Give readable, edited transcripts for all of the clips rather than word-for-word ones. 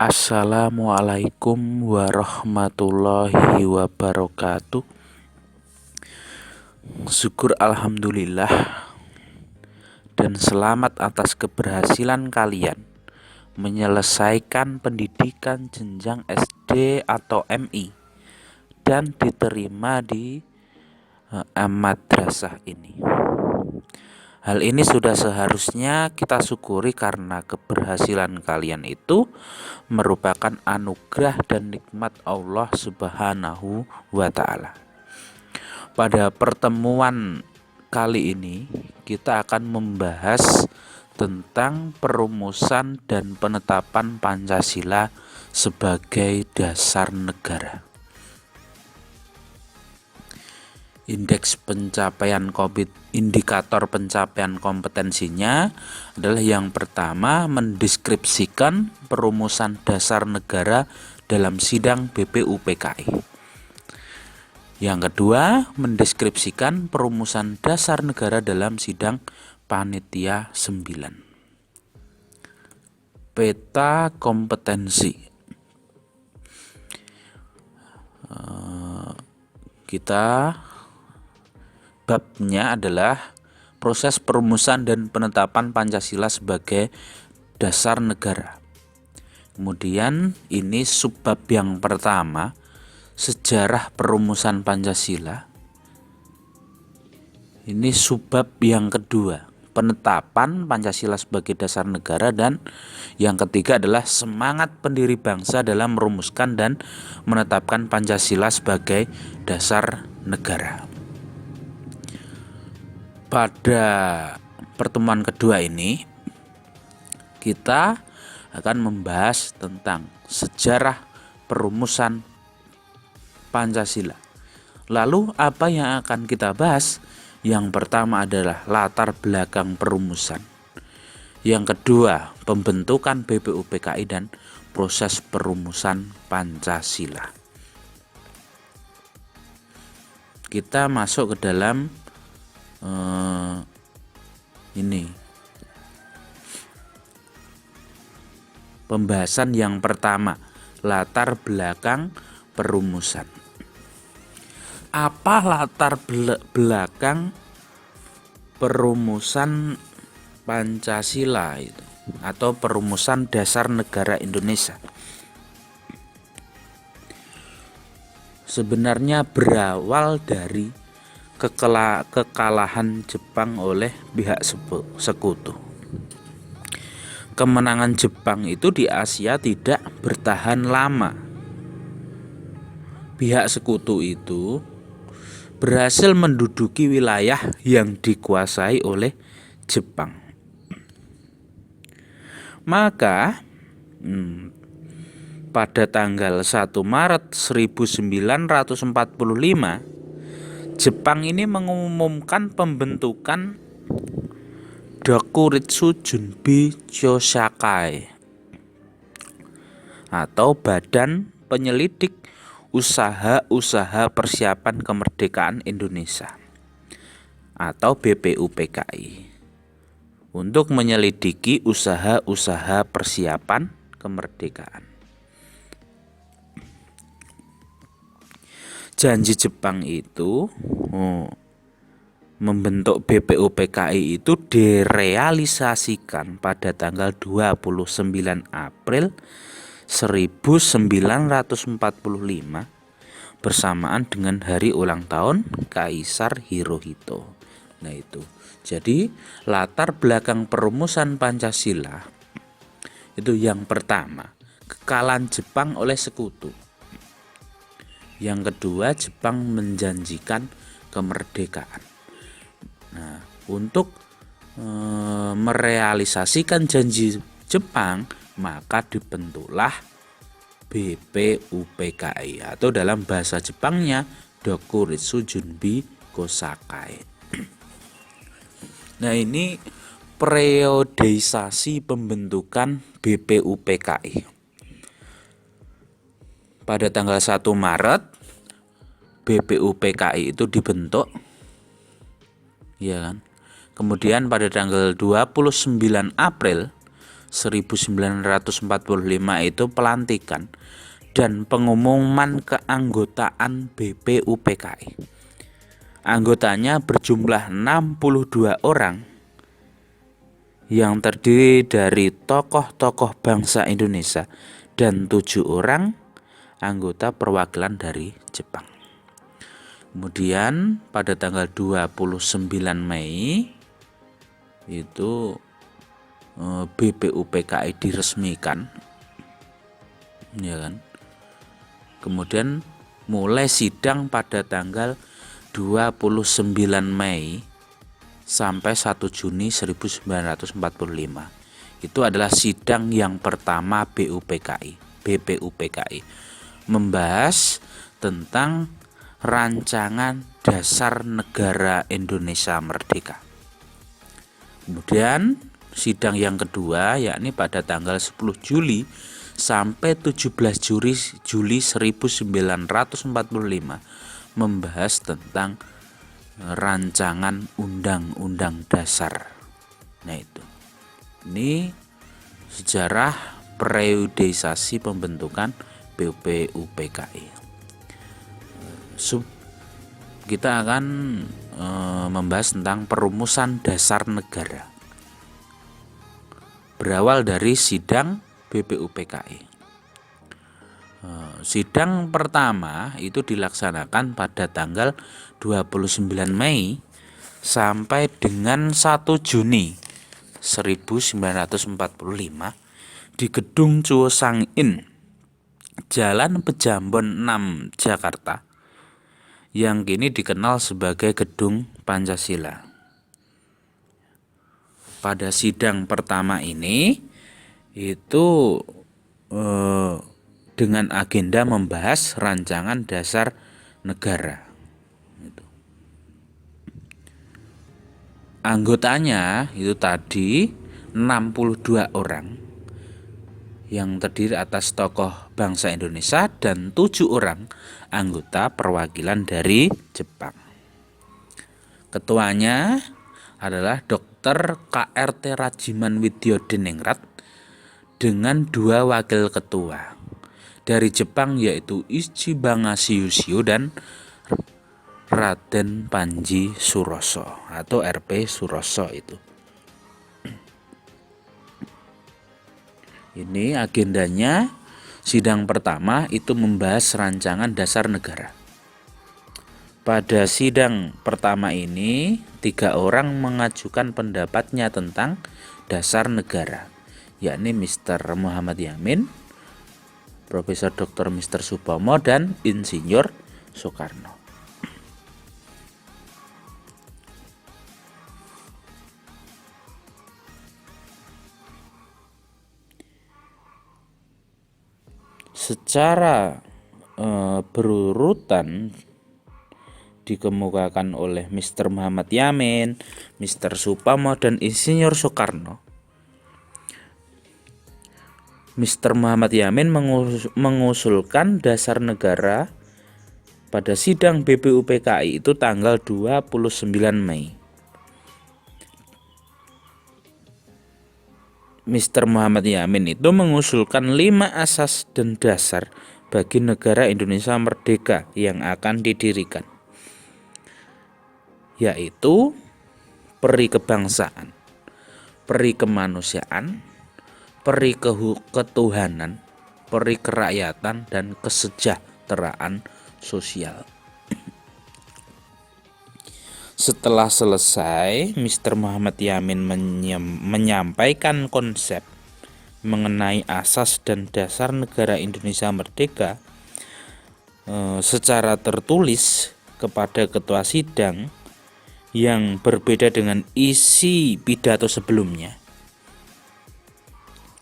Assalamualaikum warahmatullahi wabarakatuh. Syukur alhamdulillah dan selamat atas keberhasilan kalian menyelesaikan pendidikan jenjang SD atau MI dan diterima di madrasah ini. Hal ini sudah seharusnya kita syukuri karena keberhasilan kalian itu merupakan anugerah dan nikmat Allah Subhanahu wa Ta'ala. Pada pertemuan kali ini kita akan membahas tentang perumusan dan penetapan Pancasila sebagai dasar negara. Indikator pencapaian kompetensinya adalah yang pertama, mendeskripsikan perumusan dasar negara dalam sidang BPUPKI. Yang kedua, mendeskripsikan perumusan dasar negara dalam sidang Panitia 9. Peta kompetensi. Babnya adalah proses perumusan dan penetapan Pancasila sebagai dasar negara. Kemudian ini subbab yang pertama, sejarah perumusan Pancasila. Ini subbab yang kedua, penetapan Pancasila sebagai dasar negara, dan yang ketiga adalah semangat pendiri bangsa dalam merumuskan dan menetapkan Pancasila sebagai dasar negara. Pada pertemuan kedua ini kita akan membahas tentang sejarah perumusan Pancasila. Lalu apa yang akan kita bahas? Yang pertama adalah latar belakang perumusan. Yang kedua, pembentukan BPUPKI dan proses perumusan Pancasila. Kita masuk ke dalam pembahasan yang pertama, latar belakang perumusan. Apa latar belakang perumusan Pancasila itu atau perumusan dasar negara Indonesia? Sebenarnya berawal dari kekalahan Jepang oleh pihak sekutu. Kemenangan Jepang itu di Asia tidak bertahan lama. Pihak sekutu itu berhasil menduduki wilayah yang dikuasai oleh Jepang. Maka pada tanggal 1 Maret 1945 Jepang ini mengumumkan pembentukan Dokuritsu Junbi Choshakai atau Badan Penyelidik Usaha-Usaha Persiapan Kemerdekaan Indonesia atau BPUPKI untuk menyelidiki usaha-usaha persiapan kemerdekaan. Janji Jepang itu membentuk BPUPKI itu direalisasikan pada tanggal 29 April 1945 bersamaan dengan hari ulang tahun Kaisar Hirohito. Nah itu. Jadi latar belakang perumusan Pancasila itu yang pertama, kekalahan Jepang oleh sekutu. Yang kedua, Jepang menjanjikan kemerdekaan. Nah, untuk merealisasikan janji Jepang, maka dibentuklah BPUPKI atau dalam bahasa Jepangnya Dokuritsu Junbi Kosakai. Nah, ini periodisasi pembentukan BPUPKI. Pada tanggal 1 Maret BPUPKI itu dibentuk, ya kan? Kemudian pada tanggal 29 April 1945 itu pelantikan dan pengumuman keanggotaan BPUPKI. Anggotanya berjumlah 62 orang yang terdiri dari tokoh-tokoh bangsa Indonesia dan 7 orang anggota perwakilan dari Jepang. Kemudian pada tanggal 29 Mei itu BPUPKI diresmikan, ya kan. Kemudian mulai sidang pada tanggal 29 Mei sampai 1 Juni 1945. Itu adalah sidang yang pertama BPUPKI membahas tentang rancangan dasar negara Indonesia merdeka. Kemudian sidang yang kedua yakni pada tanggal 10 Juli sampai 17 Juli 1945 membahas tentang rancangan undang-undang dasar. Nah itu. Ini sejarah periodisasi pembentukan BPUPKI. Kita akan membahas tentang perumusan dasar negara. Berawal dari sidang BPUPKI. Sidang pertama itu dilaksanakan pada tanggal 29 Mei sampai dengan 1 Juni 1945 di Gedung Chuo Sang In, Jalan Pejambon 6, Jakarta, yang kini dikenal sebagai Gedung Pancasila. Pada sidang pertama ini itu dengan agenda membahas rancangan dasar negara. Anggotanya itu tadi 62 orang yang terdiri atas tokoh bangsa Indonesia dan 7 orang anggota perwakilan dari Jepang. Ketuanya adalah Dr. KRT Rajiman Widyodiningrat dengan 2 wakil ketua dari Jepang yaitu Ichibanga Shiyushio dan Raden Panji Suroso atau RP Suroso itu. Ini agendanya sidang pertama itu membahas rancangan dasar negara. Pada sidang pertama ini 3 orang mengajukan pendapatnya tentang dasar negara, yakni Mr. Muhammad Yamin, Profesor Dr. Mr. Supomo dan Insinyur Soekarno. Secara berurutan dikemukakan oleh Mr. Muhammad Yamin, Mr. Supomo dan Insinyur Soekarno. Mr. Muhammad Yamin mengusulkan dasar negara pada sidang BPUPKI itu tanggal 29 Mei. Mr. Muhammad Yamin itu mengusulkan 5 asas dan dasar bagi negara Indonesia merdeka yang akan didirikan, yaitu peri kebangsaan, peri kemanusiaan, peri ketuhanan, peri kerakyatan, dan kesejahteraan sosial. Setelah selesai, Mr. Muhammad Yamin menyampaikan konsep mengenai asas dan dasar negara Indonesia merdeka secara tertulis kepada ketua sidang yang berbeda dengan isi pidato sebelumnya.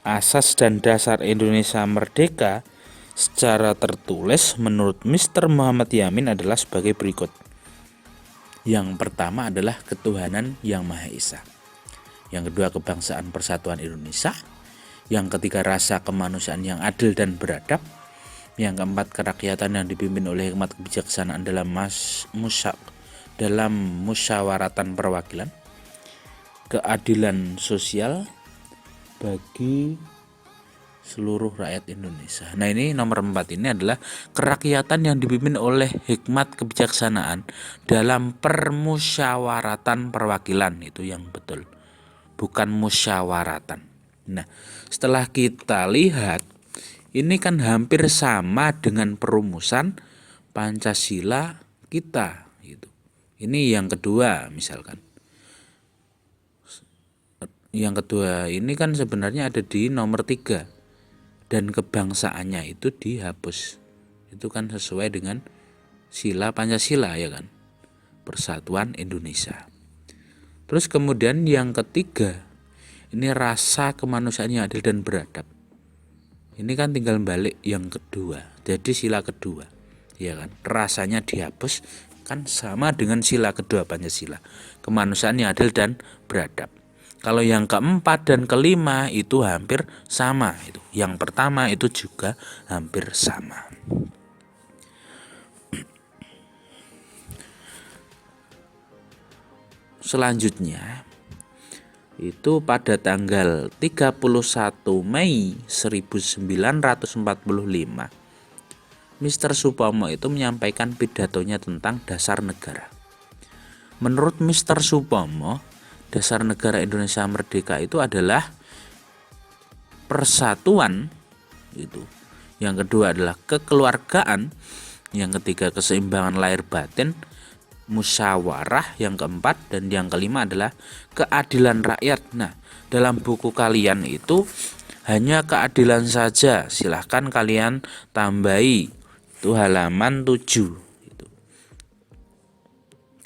Asas dan dasar Indonesia merdeka secara tertulis menurut Mr. Muhammad Yamin adalah sebagai berikut. Yang pertama adalah ketuhanan yang Maha Esa. Yang kedua kebangsaan persatuan Indonesia. Yang ketiga rasa kemanusiaan yang adil dan beradab. Yang keempat kerakyatan yang dipimpin oleh hikmat kebijaksanaan dalam musyawaratan perwakilan. Keadilan sosial. bagi seluruh rakyat Indonesia. Nah, ini nomor 4 ini adalah kerakyatan yang dipimpin oleh hikmat kebijaksanaan dalam permusyawaratan perwakilan. Itu yang betul, bukan musyawaratan. Nah, setelah kita lihat, ini kan hampir sama dengan perumusan Pancasila kita gitu. Ini yang kedua misalkan. Yang kedua ini kan sebenarnya ada di nomor 3, dan kebangsaannya itu dihapus. Itu kan sesuai dengan sila Pancasila ya kan, Persatuan Indonesia. Terus kemudian yang ketiga, ini rasa kemanusiaan yang adil dan beradab. Ini kan tinggal balik yang kedua, jadi sila kedua ya kan, rasanya dihapus, kan sama dengan sila kedua Pancasila, kemanusiaan yang adil dan beradab. Kalau yang keempat dan kelima itu hampir sama. Itu yang pertama itu juga hampir sama. Selanjutnya itu pada tanggal 31 Mei 1945 Mr. Supomo itu menyampaikan pidatonya tentang dasar negara. Menurut Mr. Supomo, dasar negara Indonesia merdeka itu adalah persatuan itu. Yang kedua adalah kekeluargaan, yang ketiga keseimbangan lahir batin, musyawarah yang keempat, dan yang kelima adalah keadilan rakyat. Nah, dalam buku kalian itu hanya keadilan saja, silahkan kalian tambahi itu halaman 7 itu.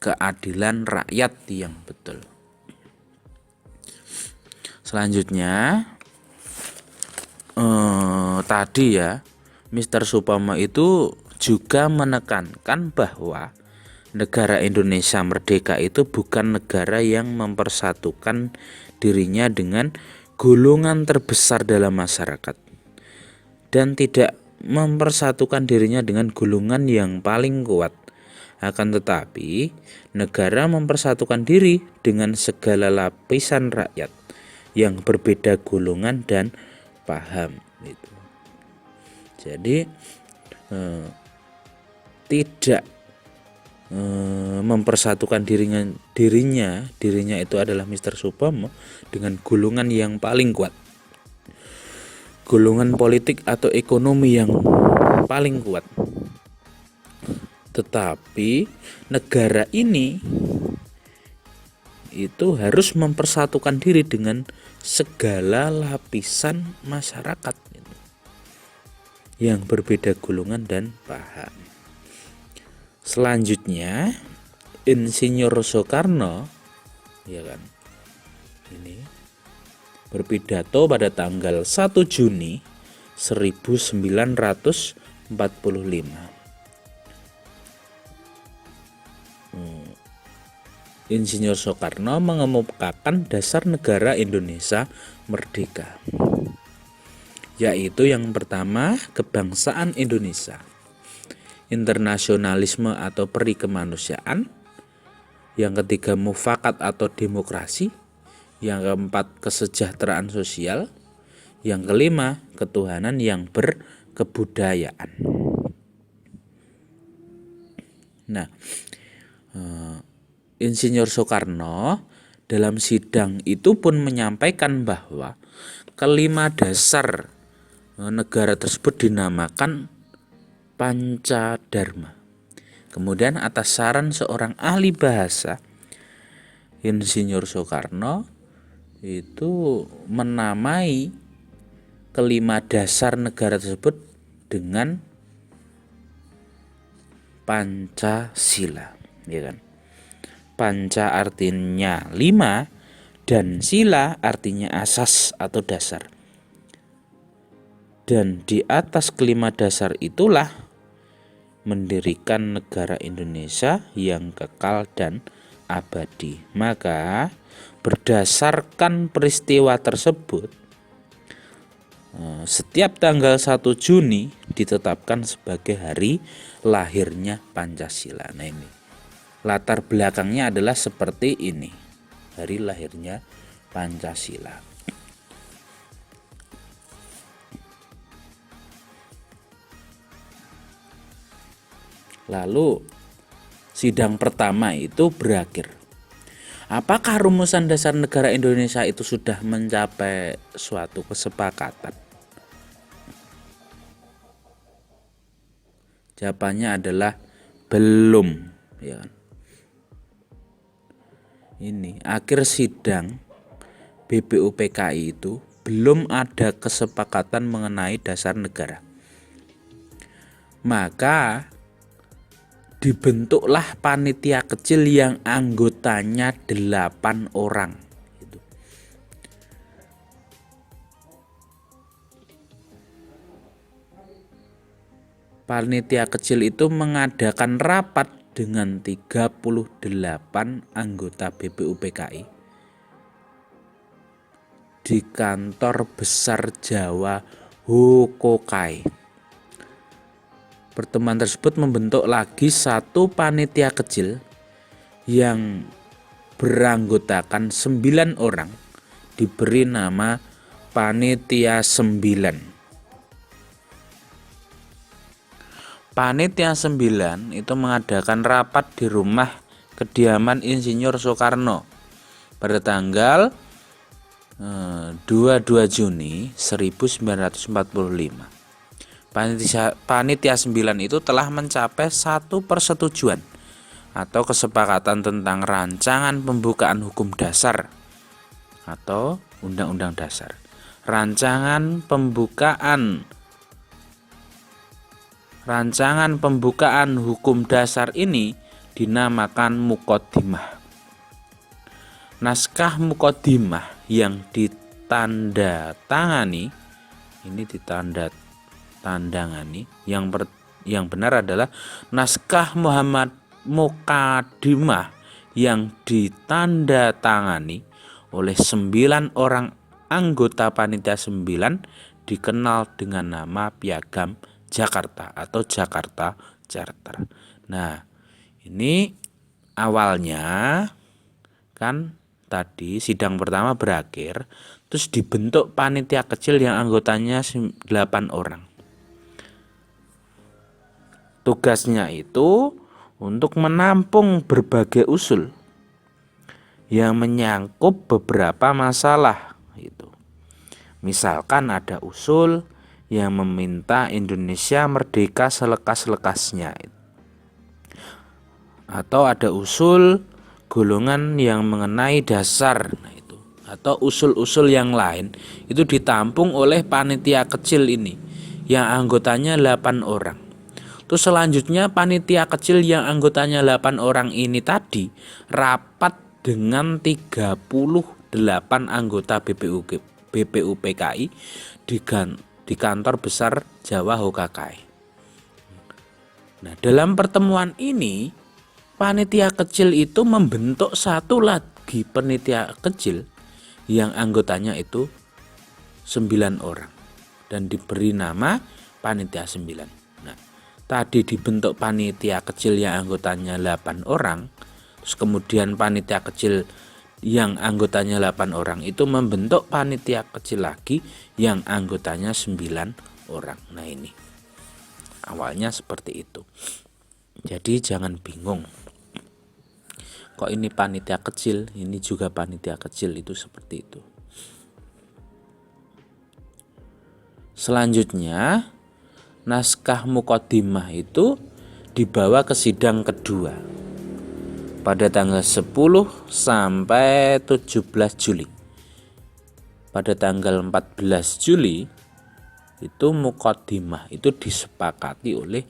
Keadilan rakyat yang betul. Selanjutnya tadi ya, Mr. Supomo itu juga menekankan bahwa negara Indonesia merdeka itu bukan negara yang mempersatukan dirinya dengan golongan terbesar dalam masyarakat dan tidak mempersatukan dirinya dengan golongan yang paling kuat. Akan tetapi, negara mempersatukan diri dengan segala lapisan rakyat yang berbeda golongan dan paham itu. Jadi tidak mempersatukan dirinya itu adalah Mr. Supomo dengan golongan yang paling kuat, golongan politik atau ekonomi yang paling kuat. Tetapi negara ini itu harus mempersatukan diri dengan segala lapisan masyarakat yang berbeda golongan dan paham. Selanjutnya Insinyur Soekarno ya kan, ini berpidato pada tanggal 1 Juni 1945. Insinyur Soekarno mengemukakan dasar negara Indonesia merdeka, yaitu yang pertama kebangsaan Indonesia, internasionalisme atau peri kemanusiaan, yang ketiga mufakat atau demokrasi, yang keempat kesejahteraan sosial, yang kelima ketuhanan yang berkebudayaan. Nah, Insinyur Soekarno dalam sidang itu pun menyampaikan bahwa kelima dasar negara tersebut dinamakan Pancadharma. Kemudian atas saran seorang ahli bahasa, Insinyur Soekarno itu menamai kelima dasar negara tersebut dengan Pancasila, ya kan? Panca artinya 5 dan sila artinya asas atau dasar. Dan di atas kelima dasar itulah mendirikan negara Indonesia yang kekal dan abadi. Maka berdasarkan peristiwa tersebut, setiap tanggal 1 Juni ditetapkan sebagai hari lahirnya Pancasila. Nah, ini latar belakangnya adalah seperti ini, hari lahirnya Pancasila. Lalu sidang pertama itu berakhir. Apakah rumusan dasar negara Indonesia itu sudah mencapai suatu kesepakatan? Jawabannya adalah belum, ya. Ini akhir sidang BPUPKI itu belum ada kesepakatan mengenai dasar negara. Maka dibentuklah panitia kecil yang anggotanya 8 orang. Panitia kecil itu mengadakan rapat dengan 38 anggota BPUPKI di kantor besar Jawa Hokokai. Pertemuan tersebut membentuk lagi satu panitia kecil yang beranggotakan 9 orang, diberi nama Panitia 9. Panitia 9 itu mengadakan rapat di rumah kediaman Insinyur Soekarno pada tanggal 22 Juni 1945. Panitia 9 itu telah mencapai satu persetujuan atau kesepakatan tentang rancangan pembukaan hukum dasar atau Undang-Undang Dasar. Rancangan pembukaan hukum dasar ini dinamakan Muqaddimah. Naskah Muqaddimah yang ditandatangani yang benar adalah naskah Muhammad Muqaddimah yang ditandatangani oleh 9 orang anggota panitia 9 dikenal dengan nama Piagam Jakarta atau Jakarta Charter. Nah, ini awalnya kan tadi sidang pertama berakhir, terus dibentuk panitia kecil yang anggotanya 8 orang. Tugasnya itu untuk menampung berbagai usul yang menyangkut beberapa masalah itu. Misalkan ada usul yang meminta Indonesia merdeka selekas-lekasnya, atau ada usul golongan yang mengenai dasar, atau usul-usul yang lain itu ditampung oleh panitia kecil ini yang anggotanya 8 orang. Terus selanjutnya panitia kecil yang anggotanya 8 orang ini tadi rapat dengan 38 anggota BPUPKI di kantor besar Jawa Hokokai. Nah, dalam pertemuan ini panitia kecil itu membentuk satu lagi panitia kecil yang anggotanya itu 9 orang dan diberi nama Panitia 9. Nah, tadi dibentuk panitia kecil yang anggotanya 8 orang, terus kemudian panitia kecil yang anggotanya 8 orang itu membentuk panitia kecil lagi yang anggotanya 9 orang. Nah, ini awalnya seperti itu. Jadi jangan bingung. Kok ini panitia kecil, ini juga panitia kecil, itu seperti itu. Selanjutnya, naskah Muqaddimah itu dibawa ke sidang kedua pada tanggal 10 sampai 17 Juli. Pada tanggal 14 Juli itu Muqaddimah itu disepakati oleh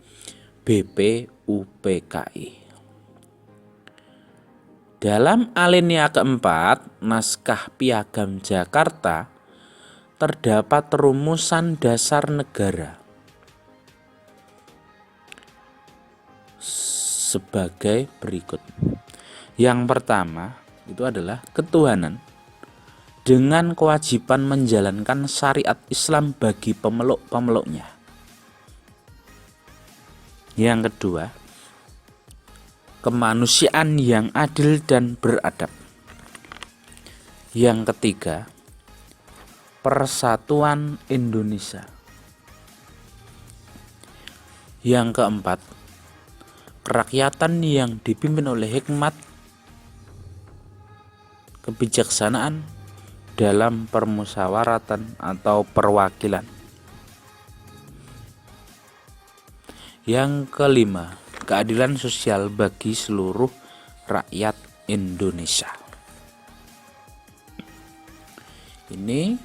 BPUPKI. Dalam alinea keempat naskah Piagam Jakarta terdapat rumusan dasar negara sebagai berikut. Yang pertama itu adalah ketuhanan dengan kewajiban menjalankan syariat Islam bagi pemeluk-pemeluknya. Yang kedua, kemanusiaan yang adil dan beradab. Yang ketiga, persatuan Indonesia. Yang keempat, kerakyatan yang dipimpin oleh hikmat, kebijaksanaan dalam permusyawaratan atau perwakilan. Yang kelima, keadilan sosial bagi seluruh rakyat Indonesia. Ini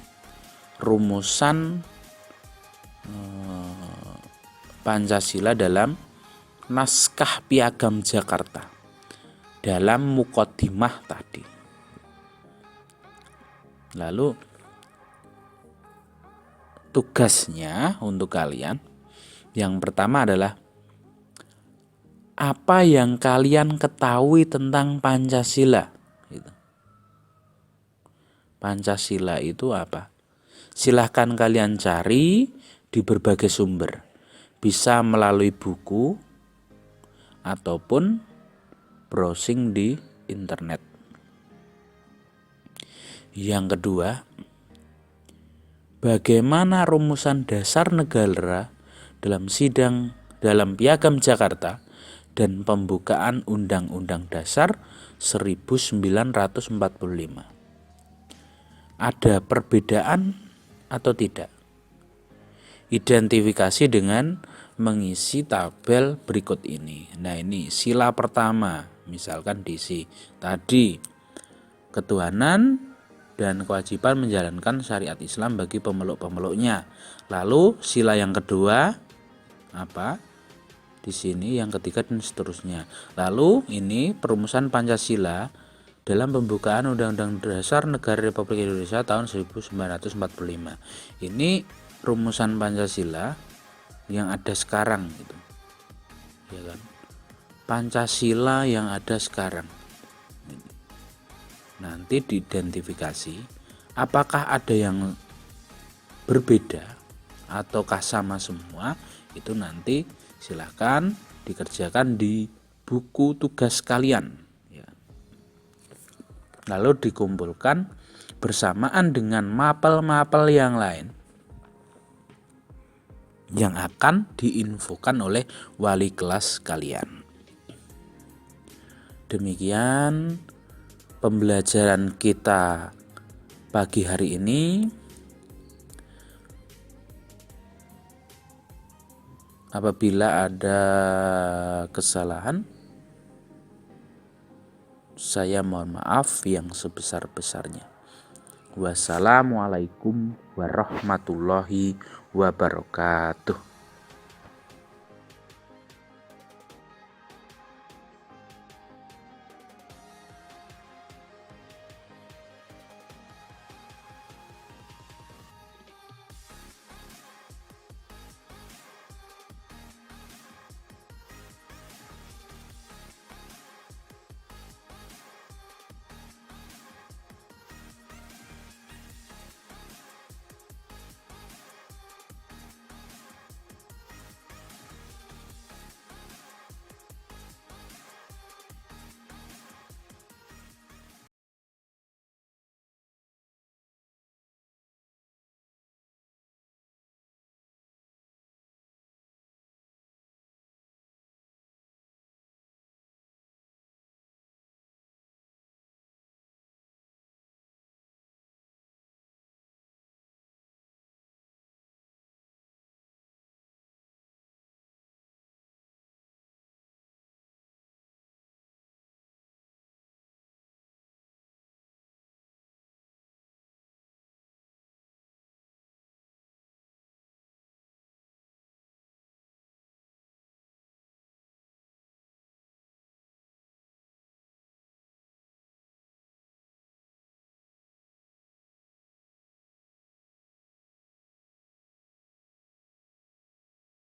rumusan Pancasila dalam naskah Piagam Jakarta dalam muqaddimah tadi. Lalu tugasnya untuk kalian yang pertama adalah apa yang kalian ketahui tentang Pancasila. Pancasila itu apa? Silahkan kalian cari di berbagai sumber. Bisa melalui buku ataupun browsing di internet. Yang kedua, bagaimana rumusan dasar negara dalam Piagam Jakarta dan pembukaan Undang-Undang Dasar 1945. Ada perbedaan atau tidak? Identifikasi dengan mengisi tabel berikut ini. Nah, ini sila pertama, misalkan diisi tadi ketuhanan dan kewajiban menjalankan syariat Islam bagi pemeluk-pemeluknya. Lalu sila yang kedua apa? Di sini yang ketiga dan seterusnya. Lalu ini perumusan Pancasila dalam pembukaan Undang-Undang Dasar Negara Republik Indonesia tahun 1945. Ini rumusan Pancasila yang ada sekarang gitu. Ya kan? Pancasila yang ada sekarang. Nanti diidentifikasi apakah ada yang berbeda ataukah sama semua, itu nanti silahkan dikerjakan di buku tugas kalian. Lalu dikumpulkan bersamaan dengan mapel-mapel yang lain yang akan diinfokan oleh wali kelas kalian. Demikian pembelajaran kita pagi hari ini. Apabila ada kesalahan, saya mohon maaf yang sebesar-besarnya. Wassalamualaikum warahmatullahi wabarakatuh.